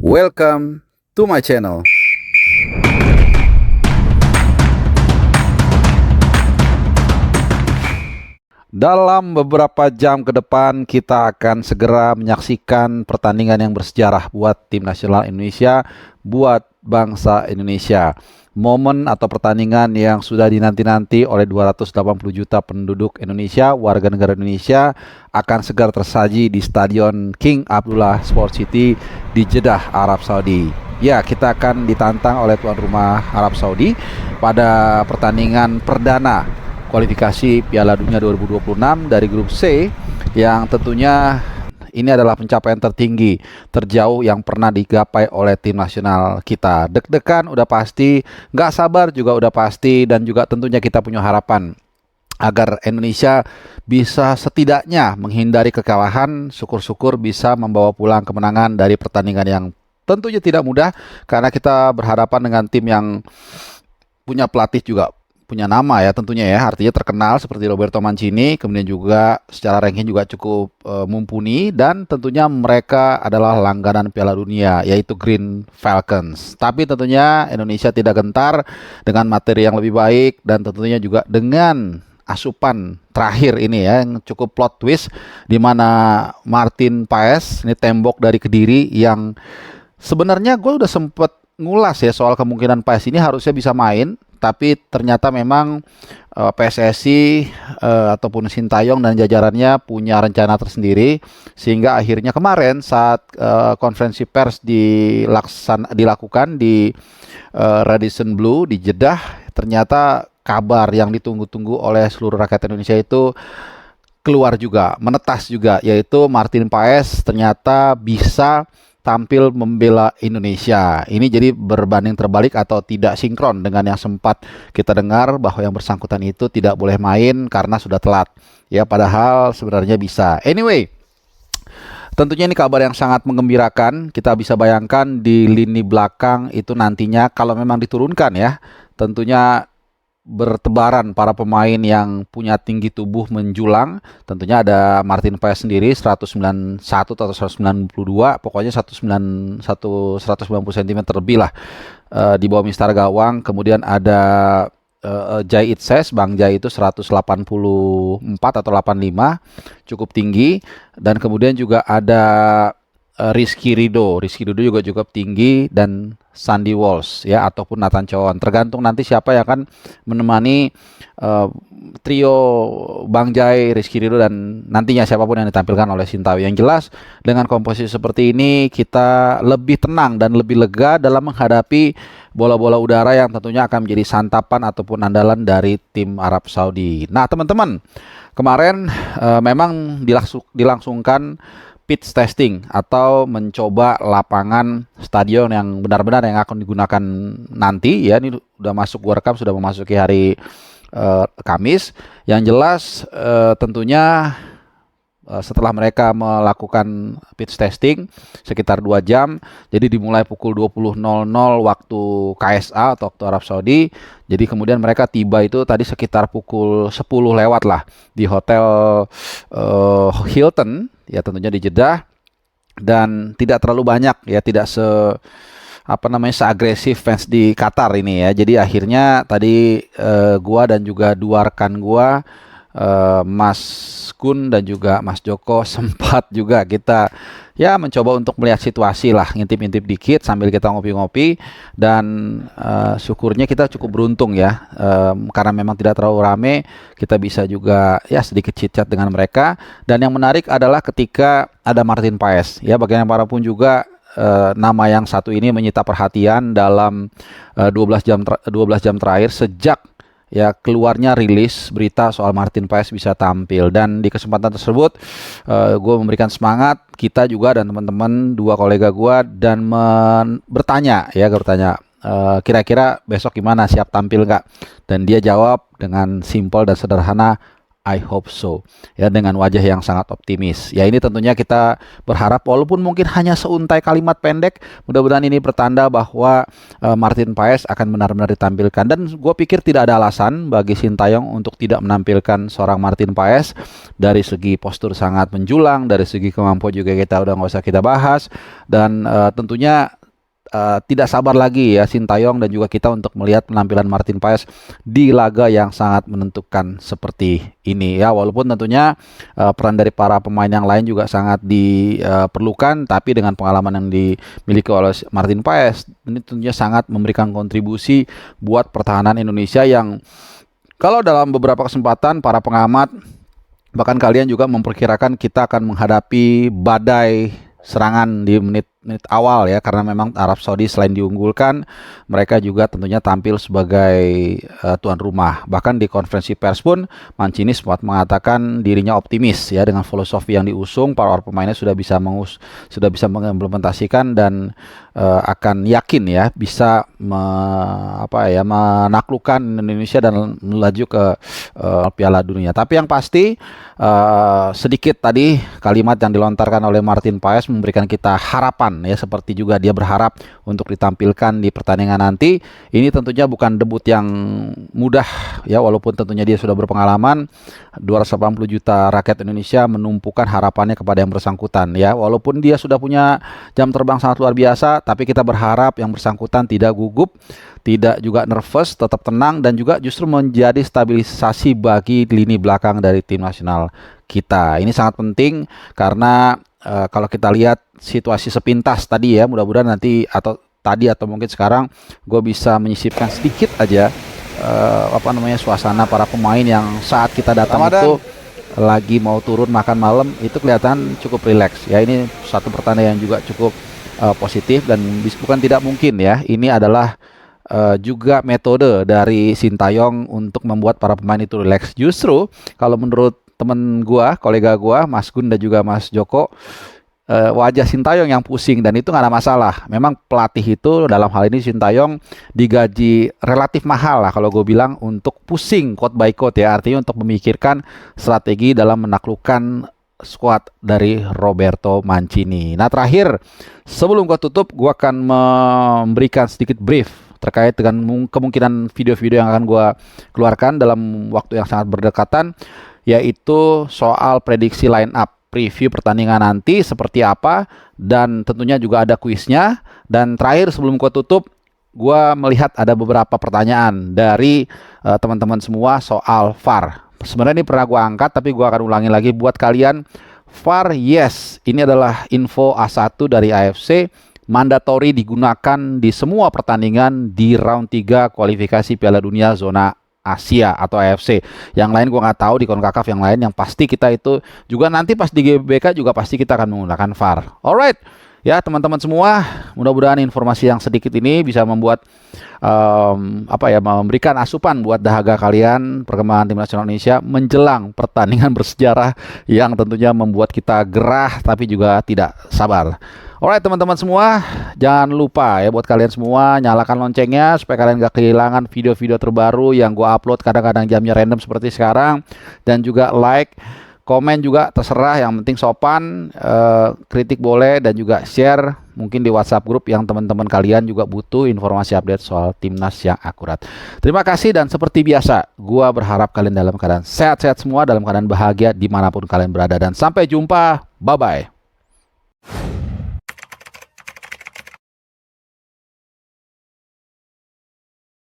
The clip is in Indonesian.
Welcome to my channel. Dalam beberapa jam ke depan kita akan segera menyaksikan pertandingan yang bersejarah buat tim nasional Indonesia, buat bangsa Indonesia. Momen atau pertandingan yang sudah dinanti-nanti oleh 280 juta penduduk Indonesia, warga negara Indonesia, akan segera tersaji di Stadion King Abdullah Sport City di Jeddah, Arab Saudi. Ya, kita akan ditantang oleh tuan rumah Arab Saudi pada pertandingan perdana kualifikasi Piala Dunia 2026 dari grup C, yang tentunya ini adalah pencapaian tertinggi, terjauh yang pernah digapai oleh tim nasional kita. Deg-degan udah pasti, nggak sabar juga udah pasti, dan juga tentunya kita punya harapan agar Indonesia bisa setidaknya menghindari kekalahan, syukur-syukur bisa membawa pulang kemenangan dari pertandingan yang tentunya tidak mudah, karena kita berhadapan dengan tim yang punya pelatih juga punya nama ya tentunya ya, artinya terkenal seperti Roberto Mancini, kemudian juga secara ranking juga cukup mumpuni, dan tentunya mereka adalah langganan Piala Dunia yaitu Green Falcons. Tapi tentunya Indonesia tidak gentar dengan materi yang lebih baik, dan tentunya juga dengan asupan terakhir ini ya yang cukup plot twist, di mana Martin Paes, ini tembok dari Kediri, yang sebenarnya gue udah sempet ngulas ya soal kemungkinan Paes ini harusnya bisa main, tapi ternyata memang PSSI ataupun Sintayong dan jajarannya punya rencana tersendiri, sehingga akhirnya kemarin saat konferensi pers dilakukan di Radisson Blu di Jeddah, ternyata kabar yang ditunggu-tunggu oleh seluruh rakyat Indonesia itu keluar juga, menetas juga, yaitu Martin Paes ternyata bisa tampil membela Indonesia. Ini jadi berbanding terbalik atau tidak sinkron dengan yang sempat kita dengar bahwa yang bersangkutan itu tidak boleh main karena sudah telat. Ya, padahal sebenarnya bisa. Anyway, tentunya ini kabar yang sangat menggembirakan. Kita bisa bayangkan di lini belakang itu nantinya kalau memang diturunkan ya, tentunya bertebaran para pemain yang punya tinggi tubuh menjulang. Tentunya ada Martin Paes sendiri 191 atau 192, pokoknya 190 cm lebih lah di bawah mistar gawang. Kemudian ada Jai Itses, Bang Jai itu 184 atau 85, cukup tinggi. Dan kemudian juga ada Rizky Ridho juga cukup tinggi, dan Sandy Walsh ya ataupun Nathan Chow. Tergantung nanti siapa yang akan menemani trio Bang Jai, Rizky Ridho, dan nantinya siapapun yang ditampilkan oleh Sintayong. Yang jelas dengan komposisi seperti ini kita lebih tenang dan lebih lega dalam menghadapi bola-bola udara yang tentunya akan menjadi santapan ataupun andalan dari tim Arab Saudi. Nah teman-teman, kemarin memang dilangsungkan pitch testing atau mencoba lapangan stadion yang benar-benar yang akan digunakan nanti ya. Ini udah masuk, gua rekam sudah memasuki hari Kamis. Yang jelas tentunya setelah mereka melakukan pitch testing sekitar 2 jam, jadi dimulai pukul 20.00 waktu KSA atau waktu Arab Saudi. Jadi kemudian mereka tiba itu tadi sekitar pukul 10 lewat lah di hotel Hilton ya tentunya di Jeddah, dan tidak terlalu banyak ya, tidak seagresif fans di Qatar ini ya. Jadi akhirnya tadi gua dan juga dua rekan gua, Mas Kun dan juga Mas Joko, sempat juga kita ya mencoba untuk melihat situasi lah, ngintip-ngintip dikit sambil kita ngopi-ngopi. Dan syukurnya kita cukup beruntung ya, karena memang tidak terlalu rame, kita bisa juga ya sedikit chit-chat dengan mereka. Dan yang menarik adalah ketika ada Martin Paes ya, bagaimanapun juga nama yang satu ini menyita perhatian dalam 12 jam terakhir sejak ya keluarnya rilis berita soal Martin Paes bisa tampil. Dan di kesempatan tersebut gue memberikan semangat kita juga dan teman-teman, dua kolega gue, dan bertanya kira-kira besok gimana, siap tampil nggak? Dan dia jawab dengan simpel dan sederhana, I hope so. Ya, dengan wajah yang sangat optimis. Ya, ini tentunya kita berharap walaupun mungkin hanya seuntai kalimat pendek, mudah-mudahan ini pertanda bahwa Martin Paes akan benar-benar ditampilkan. Dan gue pikir tidak ada alasan bagi Sintayong untuk tidak menampilkan seorang Martin Paes. Dari segi postur sangat menjulang, dari segi kemampuan juga kita udah nggak usah kita bahas. Dan tentunya tidak sabar lagi ya Sintayong dan juga kita untuk melihat penampilan Martin Paes di laga yang sangat menentukan seperti ini ya, walaupun tentunya peran dari para pemain yang lain juga sangat diperlukan, tapi dengan pengalaman yang dimiliki oleh Martin Paes ini tentunya sangat memberikan kontribusi buat pertahanan Indonesia yang kalau dalam beberapa kesempatan para pengamat bahkan kalian juga memperkirakan kita akan menghadapi badai serangan di menit awal ya, karena memang Arab Saudi selain diunggulkan mereka juga tentunya tampil sebagai tuan rumah. Bahkan di konferensi pers pun Mancini sempat mengatakan dirinya optimis ya dengan filosofi yang diusung, para pemainnya sudah bisa mengimplementasikan dan akan yakin ya bisa menaklukkan Indonesia dan melaju ke Piala Dunia. Tapi yang pasti sedikit tadi kalimat yang dilontarkan oleh Martin Paes memberikan kita harapan ya, seperti juga dia berharap untuk ditampilkan di pertandingan nanti. Ini tentunya bukan debut yang mudah ya, walaupun tentunya dia sudah berpengalaman. 280 juta rakyat Indonesia menumpukan harapannya kepada yang bersangkutan ya, walaupun dia sudah punya jam terbang sangat luar biasa, tapi kita berharap yang bersangkutan tidak gugup, tidak juga nervous, tetap tenang dan juga justru menjadi stabilisasi bagi lini belakang dari tim nasional kita. Ini sangat penting karena kalau kita lihat situasi sepintas tadi ya, mudah-mudahan nanti atau mungkin sekarang gue bisa menyisipkan sedikit aja suasana para pemain yang saat kita datang itu lagi mau turun makan malam itu kelihatan cukup rileks ya. Ini satu pertanda yang juga cukup positif dan bukan tidak mungkin ya, ini adalah juga metode dari Sintayong untuk membuat para pemain itu rileks. Justru kalau menurut temen gua, kolega gua, Mas Gun dan juga Mas Joko, wajah Sintayong yang pusing dan itu nggak ada masalah. Memang pelatih itu dalam hal ini Sintayong digaji relatif mahal lah kalau gue bilang untuk pusing quote by quote ya, artinya untuk memikirkan strategi dalam menaklukkan squad dari Roberto Mancini. Nah terakhir sebelum gue tutup, gue akan memberikan sedikit brief terkait dengan kemungkinan video-video yang akan gue keluarkan dalam waktu yang sangat berdekatan, yaitu soal prediksi line up, preview pertandingan nanti seperti apa, dan tentunya juga ada kuisnya. Dan terakhir sebelum gue tutup, gue melihat ada beberapa pertanyaan dari teman-teman semua soal VAR. Sebenarnya ini pernah gue angkat, tapi gue akan ulangi lagi buat kalian. VAR yes, ini adalah info A1 dari AFC, mandatory digunakan di semua pertandingan di round 3 kualifikasi Piala Dunia zona Asia atau AFC. Yang lain gue nggak tahu di CONCACAF yang lain, yang pasti kita itu juga nanti pas di GBK juga pasti kita akan menggunakan VAR. Alright, ya teman-teman semua, mudah-mudahan informasi yang sedikit ini bisa membuat memberikan asupan buat dahaga kalian perkembangan tim nasional Indonesia menjelang pertandingan bersejarah yang tentunya membuat kita gerah tapi juga tidak sabar. Alright teman-teman semua, jangan lupa ya buat kalian semua nyalakan loncengnya supaya kalian gak kehilangan video-video terbaru yang gua upload kadang-kadang jamnya random seperti sekarang. Dan juga like, komen juga terserah, yang penting sopan, kritik boleh, dan juga share mungkin di WhatsApp grup yang teman-teman kalian juga butuh informasi update soal timnas yang akurat. Terima kasih dan seperti biasa gua berharap kalian dalam keadaan sehat-sehat semua, dalam keadaan bahagia dimanapun kalian berada, dan sampai jumpa, bye-bye.